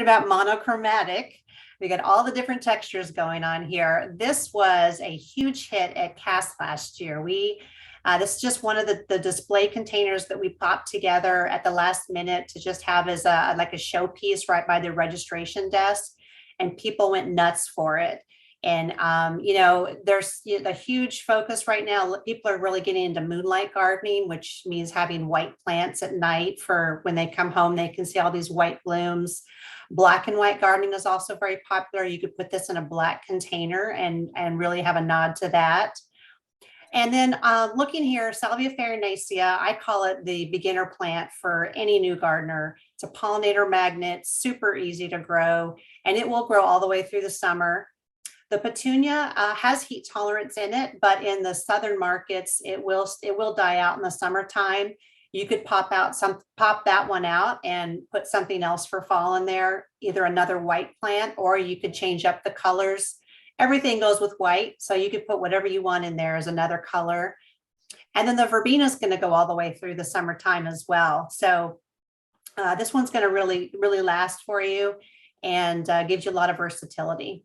about monochromatic. We got all the different textures going on here. This was a huge hit at CAS last year. This is just one of the display containers that we popped together at the last minute to just have as like a showpiece right by the registration desk, and people went nuts for it. And there's the huge focus right now. People are really getting into moonlight gardening, which means having white plants at night for when they come home, they can see all these white blooms. Black and white gardening is also very popular. You could put this in a black container and really have a nod to that. And then looking here, Salvia farinacea, I call it the beginner plant for any new gardener. It's a pollinator magnet, super easy to grow, and it will grow all the way through the summer. The Petunia has heat tolerance in it, but in the southern markets, it will die out in the summertime. You could pop that one out and put something else for fall in there, either another white plant, or you could change up the colors. Everything goes with white, so you could put whatever you want in there as another color. And then the Verbena is going to go all the way through the summertime as well. So this one's going to really last for you and gives you a lot of versatility.